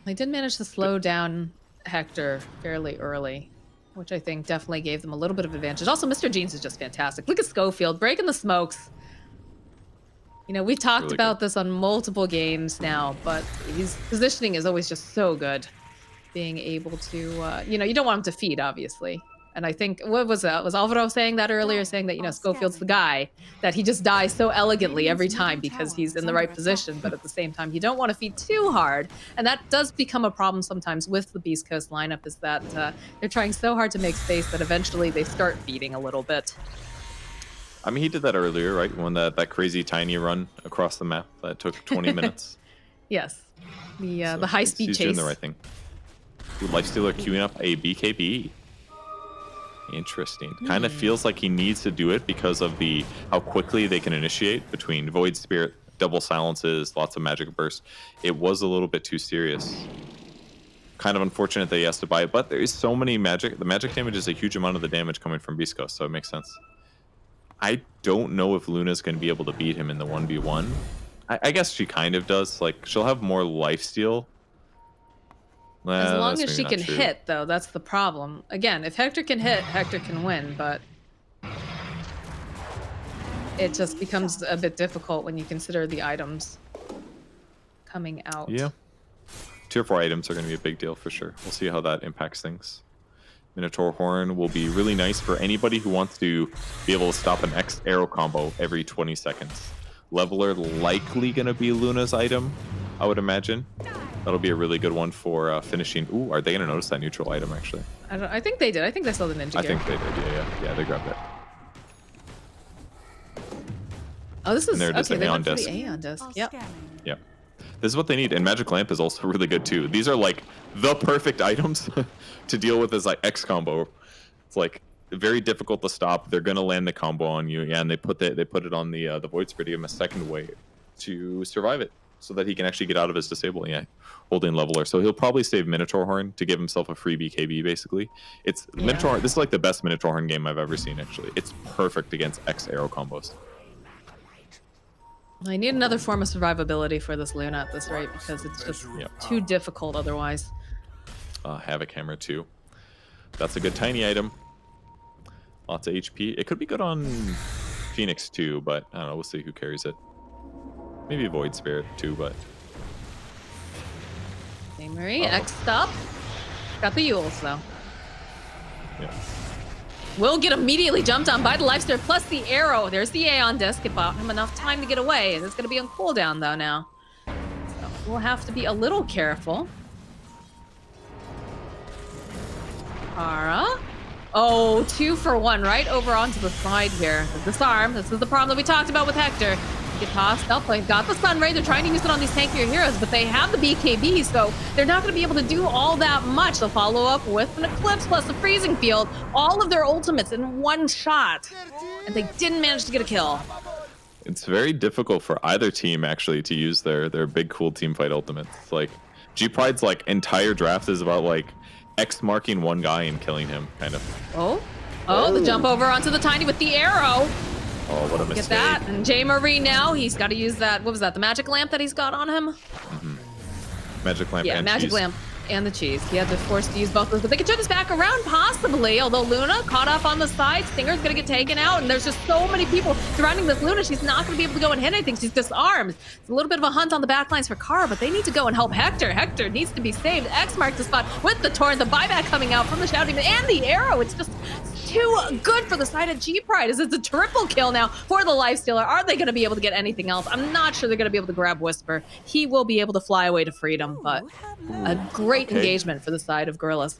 they did manage to slow down Hector fairly early, which I think definitely gave them a little bit of advantage. Also, Mr. Jeans is just fantastic. Look at Schofield breaking the smokes. You know, we've talked about this on multiple games now, but his positioning is always just so good. Being able to, you know, you don't want him to feed, obviously. And I think, what was that? Was Alvaro saying that earlier, saying that, you know, Schofield's the guy, that he just dies so elegantly every time because he's in the right position, but at the same time, you don't want to feed too hard. And that does become a problem sometimes with the Beast Coast lineup, is that they're trying so hard to make space that eventually they start feeding a little bit. I mean, he did that earlier, right? When that crazy tiny run across the map that took 20 minutes. Yes. The high-speed chase. He's doing the right thing. Ooh, Lifestealer queuing up a BKB. Interesting. Kind of feels like he needs to do it because of how quickly they can initiate between Void Spirit, double silences, lots of magic burst. It was a little bit too serious. Kind of unfortunate that he has to buy it, but there is so many magic. The magic damage is a huge amount of the damage coming from Beast Coast, so it makes sense. I don't know if Luna's going to be able to beat him in the 1v1. I guess she kind of does. Like, she'll have more lifesteal. As long as she can hit, though, that's the problem. Again, if Hector can hit, Hector can win, but it just becomes a bit difficult when you consider the items coming out. Yeah. Tier 4 items are going to be a big deal for sure. We'll see how that impacts things. Minotaur Horn will be really nice for anybody who wants to be able to stop an X arrow combo every 20 seconds. Leveler likely going to be Luna's item, I would imagine. That'll be a really good one for finishing. Ooh, are they going to notice that neutral item, actually? I think they did. I think they saw the ninja gear. I think they did, yeah, they grabbed it. Oh, this is, okay, they went for disc. the Aeon disc. Yep. Yep. This is what they need, and Magic Lamp is also really good too. These are like the perfect items to deal with as like X combo. It's like very difficult to stop. They're gonna land the combo on you, yeah, and they put it on the Void Spirit to give him a second way to survive it, so that he can actually get out of his disable. Yeah, holding Leveler, so he'll probably save Minotaur Horn to give himself a free BKB. Basically, it's Minotaur Horn. This is like the best Minotaur Horn game I've ever seen. Actually, it's perfect against X arrow combos. I need another form of survivability for this Luna at this rate, because it's just too difficult otherwise. Havoc Hammer too. That's a good tiny item. Lots of HP. It could be good on Phoenix too, but I don't know. We'll see who carries it. Maybe Void Spirit too, but... Hey, Marie, X'd up. Got the Yules though. Yeah. Will get immediately jumped on by the Lifestealer plus the arrow. There's the Aeon disc. It bought him enough time to get away. It's going to be on cooldown though now. So we'll have to be a little careful. Kara. Oh, 2 for 1 right over onto the side here. The disarm. This is the problem that we talked about with Hector. Get tossed up. They've got the Sun Ray. They're trying to use it on these tankier heroes, but they have the BKB, so they're not going to be able to do all that much. They'll follow up with an Eclipse plus a Freezing Field. All of their ultimates in one shot, and they didn't manage to get a kill. It's very difficult for either team actually to use their big cool team fight ultimates. Like G-Pride's like entire draft is about like X marking one guy and killing him, kind of. Oh, the jump over onto the Tiny with the arrow. Oh, what a mistake. Get that. And J. Marie now, he's got to use that, what was that, the magic lamp that he's got on him? Magic lamp and magic cheese. Lamp and the cheese. He had to force to use both of those, but they could turn this back around possibly, although Luna caught up on the side. Stinger's going to get taken out, and there's just so many people surrounding this Luna. She's not going to be able to go and hit anything. She's disarmed. It's a little bit of a hunt on the back lines for Kara, but they need to go and help Hector. Hector needs to be saved. X marks the spot with the torrent, the buyback coming out from the shouting, and the arrow. It's just too good for the side of G-Pride as it's a triple kill now for the Lifestealer. Are they going to be able to get anything else? I'm not sure they're going to be able to grab Whisper. He will be able to fly away to freedom, but a great engagement for the side of Gorillaz.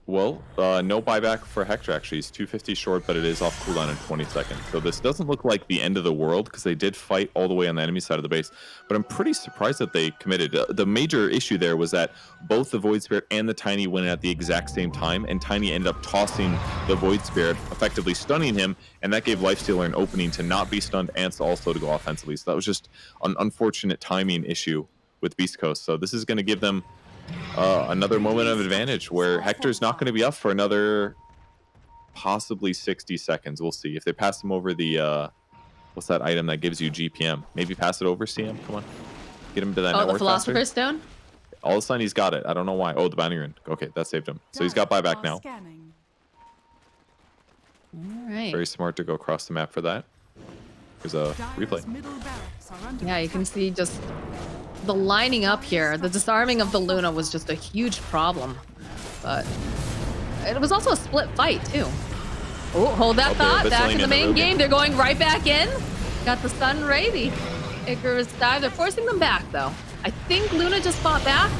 Well, no buyback for Hector, actually. He's 250 short, but it is off cooldown in 20 seconds. So this doesn't look like the end of the world, because they did fight all the way on the enemy side of the base. But I'm pretty surprised that they committed. The major issue there was that both the Void Spirit and the Tiny went at the exact same time, and Tiny ended up tossing the Void Spirit, effectively stunning him, and that gave Lifestealer an opening to not be stunned and also to go offensively. So that was just an unfortunate timing issue with Beast Coast. So this is going to give them another moment of advantage where Hector's not going to be up for another possibly 60 seconds. We'll see if they pass him over the what's that item that gives you GPM. Maybe pass it over, CM. Come on, get him to that. Oh, network the Philosopher's faster. Stone. All of a sudden he's got it. I don't know why. Oh, the bounty rune. Okay, that saved him. So he's got buyback now. All right. Very smart to go across the map for that. There's a replay. Yeah, you can see just the lining up here. The disarming of the Luna was just a huge problem, but it was also a split fight too. Oh, hold that thought. Back in the main game. They're going right back in. Got the Sun Ray, the Icarus dive. They're forcing them back though. I think Luna just fought back.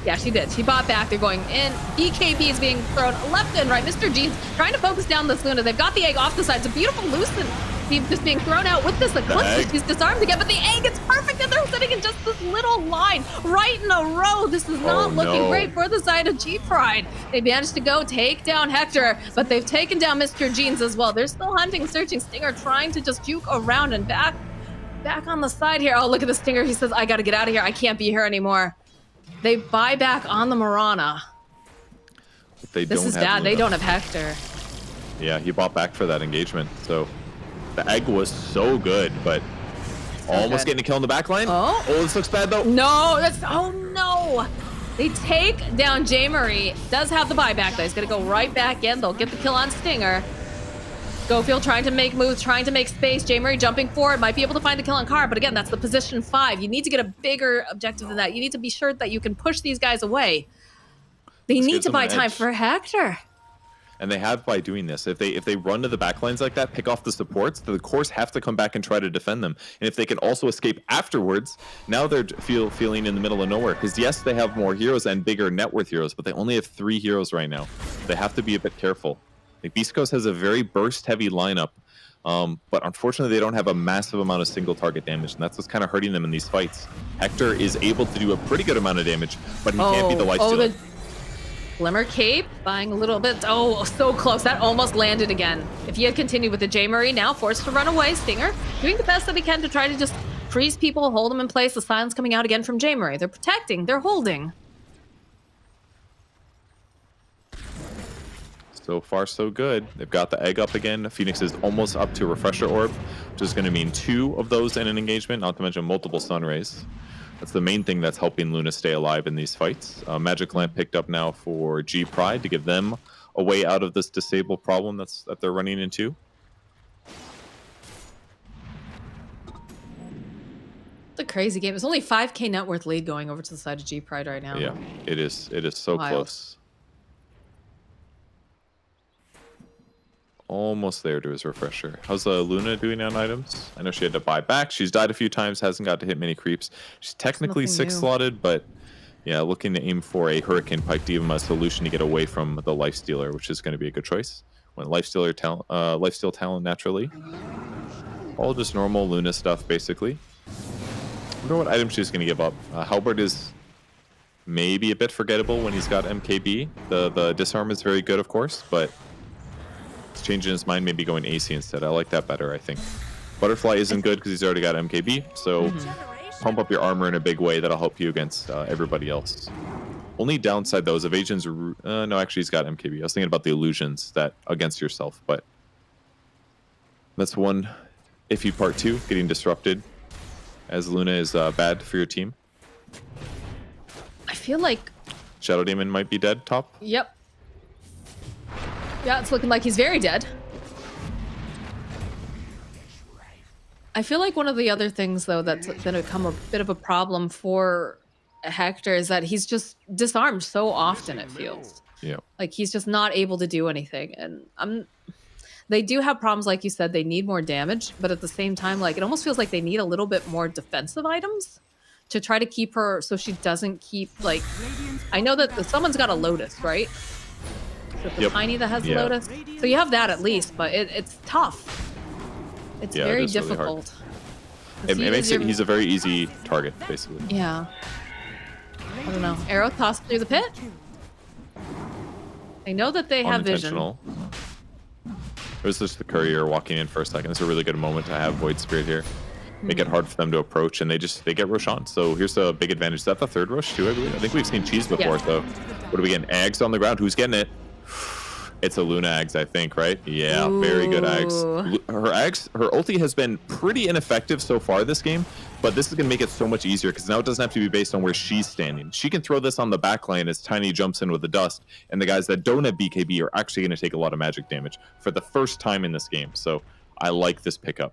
Yeah, she did. She bought back. They're going in. BKB is being thrown left and right. Mr. G's trying to focus down this Luna. They've got the egg off the side. It's a beautiful Lucent. He's just being thrown out with this Eclipse. He's disarmed again, but the egg is perfect, and they're sitting in just this little line right in a row. This is not looking great for the side of G-Pride. They managed to go take down Hector, but they've taken down Mr. Jeans as well. They're still hunting, searching. Stinger trying to just juke around and back on the side here. Oh, look at the Stinger. He says, I got to get out of here. I can't be here anymore. They buy back on the Mirana. This is bad. They don't have Hector. Yeah, he bought back for that engagement. So the egg was so good, but almost getting a kill in the back line. Oh, this looks bad though. No, oh no. They take down J. Marie. Does have the buyback though. He's gonna go right back in. They'll get the kill on Stinger. Schofield trying to make moves, trying to make space. J. Marie jumping forward, might be able to find the kill on Car, but again, that's the position 5. You need to get a bigger objective than that. You need to be sure that you can push these guys away. They need to buy time for Hector. And they have by doing this. If they run to the backlines like that, pick off the supports, the cores have to come back and try to defend them. And if they can also escape afterwards, now they're feeling in the middle of nowhere. Because yes, they have more heroes and bigger net worth heroes, but they only have 3 heroes right now. They have to be a bit careful. Like Beast Coast has a very burst-heavy lineup, but unfortunately they don't have a massive amount of single target damage, and that's what's kind of hurting them in these fights. Hector is able to do a pretty good amount of damage, but he can't be the Lifestealer. The Glimmer Cape, buying a little bit. Oh, so close. That almost landed again. If he had continued with the J. Marie, now forced to run away. Stinger doing the best that he can to try to just freeze people, hold them in place. The silence coming out again from J. Marie. They're protecting. They're holding. So far, so good. They've got the egg up again. Phoenix is almost up to a refresher orb, which is going to mean 2 of those in an engagement, not to mention multiple sun rays. That's the main thing that's helping Luna stay alive in these fights. Magic Lamp picked up now for G-Pride to give them a way out of this disable problem that they're running into. It's a crazy game. It's only 5K net worth lead going over to the side of G-Pride right now. Yeah, it is. It is so close. Almost there to his refresher. How's Luna doing on items? I know she had to buy back. She's died a few times, hasn't got to hit many creeps. She's technically 6 slotted, but yeah, looking to aim for a Hurricane Pike to give him a solution to get away from the Lifestealer, which is going to be a good choice. When Lifesteal talent naturally. All just normal Luna stuff, basically. I wonder what item she's going to give up. Halberd is maybe a bit forgettable when he's got MKB. The disarm is very good, of course, but changing his mind, maybe going AC instead. I like that better, I think. Butterfly isn't good because he's already got MKB, so pump up your armor in a big way. That'll help you against everybody else. Only downside, though, is evasions. No, actually, he's got MKB. I was thinking about the illusions that against yourself, but that's one iffy part 2, getting disrupted, as Luna is bad for your team. I feel like Shadow Demon might be dead top. Yep. Yeah, it's looking like he's very dead. I feel like one of the other things, though, that's going to become a bit of a problem for Hector is that he's just disarmed so often, it feels. Yeah. Like he's just not able to do anything. And They do have problems, like you said, they need more damage, but at the same time, like, it almost feels like they need a little bit more defensive items to try to keep her so she doesn't keep, like, I know that someone's got a Lotus, right? Is it the Tiny that has Lotus? So you have that at least, but it's tough. It's very difficult. It makes it, he's a very easy target, basically. Yeah. I don't know. Arrow tossed through the pit? I know that they have vision. It was just the courier walking in for a second. It's a really good moment to have Void Spirit here. Make it hard for them to approach, and they get Roshan. So here's a big advantage. Is that the third rush too, I believe? I think we've seen Cheese before, so what are we getting? Eggs on the ground. Who's getting it? It's a Luna Eggs, I think, right? Yeah, very good Eggs. Her ulti has been pretty ineffective so far this game, but this is going to make it so much easier because now it doesn't have to be based on where she's standing. She can throw this on the back line as Tiny jumps in with the dust, and the guys that don't have BKB are actually going to take a lot of magic damage for the first time in this game. So I like this pickup.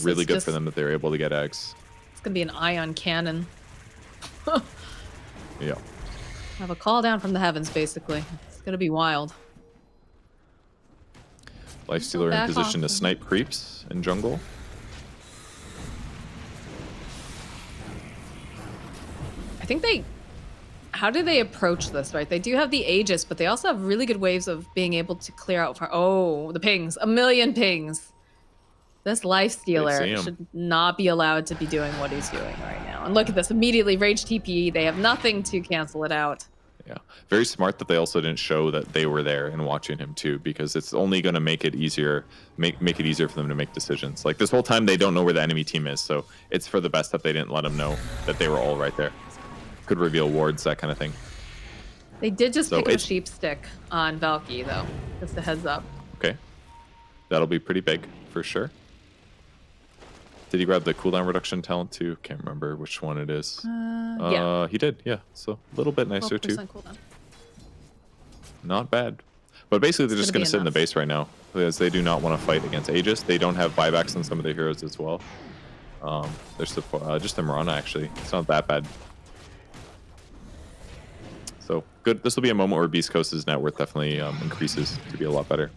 Really good for them that they're able to get Eggs. It's going to be an ion cannon. Yeah. Have a call down from the heavens, basically. It's gonna be wild. Lifestealer in position to snipe creeps in jungle. I think they... How do they approach this, right? They do have the Aegis, but they also have really good ways of being able to clear out... Oh, the pings. A million pings. This Lifestealer should not be allowed to be doing what he's doing right now. And look at this. Immediately, Rage TPE. They have nothing to cancel it out. Yeah, very smart that they also didn't show that they were there and watching him too, because it's only going to make it easier, make it easier for them to make decisions. Like this whole time, they don't know where the enemy team is, so it's for the best that they didn't let them know that they were all right there. Could reveal wards, that kind of thing. They did just pick up a sheep stick on Valky, though. Just a heads up. Okay, that'll be pretty big for sure. Did he grab the cooldown reduction talent too? Can't remember which one it is. Yeah. He did, yeah. So a little bit nicer too. Cooldown. Not bad. But basically they're just going to sit in the base right now because they do not want to fight against Aegis. They don't have buybacks on some of their heroes as well. There's just the Mirana actually. It's not that bad. So good. This will be a moment where Beast Coast's net worth definitely increases to be a lot better.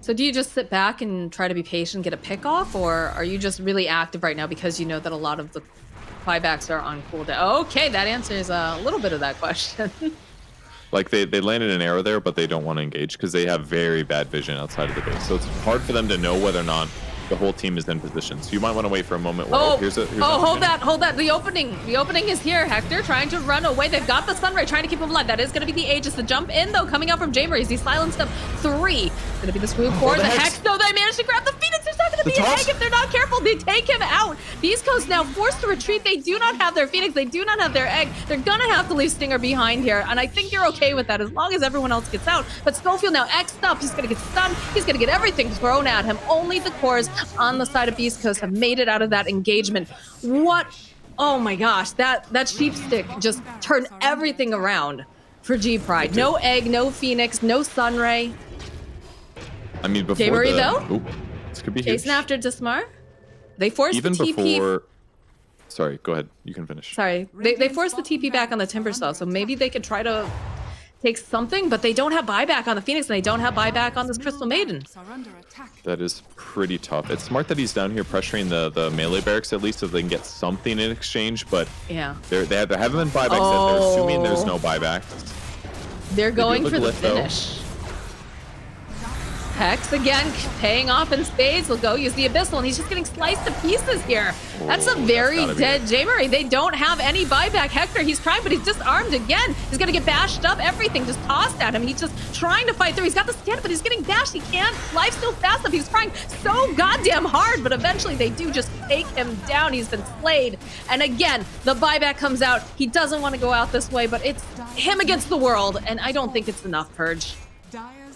So do you just sit back and try to be patient, get a pick off, or are you just really active right now because you know that a lot of the buybacks are on cooldown? Okay, that answers a little bit of that question. Like they landed an arrow there, but they don't want to engage because they have very bad vision outside of the base. So it's hard for them to know whether or not the whole team is in position. So you might want to wait for a moment where here's hold that. The opening is here. Hector trying to run away. They've got the Sunray trying to keep him alive. That is going to be the Aegis. The jump in though coming out from Jamer as he silenced up 3. It's going to be the swoop for the Hex. No, they managed to grab the Phoenix. There's not going to be an egg if they're not careful. They take him out. Beast Coast now forced to retreat. They do not have their Phoenix. They do not have their egg. They're going to have to leave Stinger behind here. And I think you're okay with that as long as everyone else gets out. But Schofield now X'd up. He's going to get stunned. He's going to get everything thrown at him. Only the cores on the side of Beast Coast have made it out of that engagement. What? Oh my gosh, that sheep stick just turned everything around for G-Pride. No egg, no Phoenix, no Sunray. I mean, before J-Murray though, this could be chasing after Dismar. They forced even the TP. Before. Sorry, go ahead. You can finish. Sorry, they forced the TP back on the Timber Saw, so maybe they could try to take something, but they don't have buyback on the Phoenix, and they don't have buyback on this Crystal Maiden. That is pretty tough. It's smart that he's down here pressuring the melee barracks at least so they can get something in exchange, but yeah, there haven't been buybacks yet. They're assuming there's no buybacks. They're going for the finish. Hex again, paying off in spades. Will go use the Abyssal, and he's just getting sliced to pieces here. That's a very dead J-Murray. They don't have any buyback. Hector, he's trying, but he's disarmed again. He's gonna get bashed up. Everything just tossed at him. He's just trying to fight through. He's got the stand, but he's getting bashed. He can't. Life's still fast enough. He's trying so goddamn hard, but eventually they do just take him down. He's been slayed. And again, the buyback comes out. He doesn't want to go out this way, but it's him against the world, and I don't think it's enough, Purge.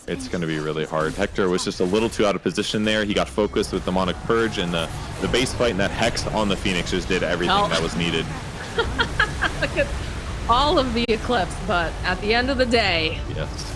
It's going to be really hard. Hector was just a little too out of position there. He got focused with Demonic Purge, and the base fight and that Hex on the Phoenix just did everything that was needed. Look at all of the Eclipse, but at the end of the day... Yes.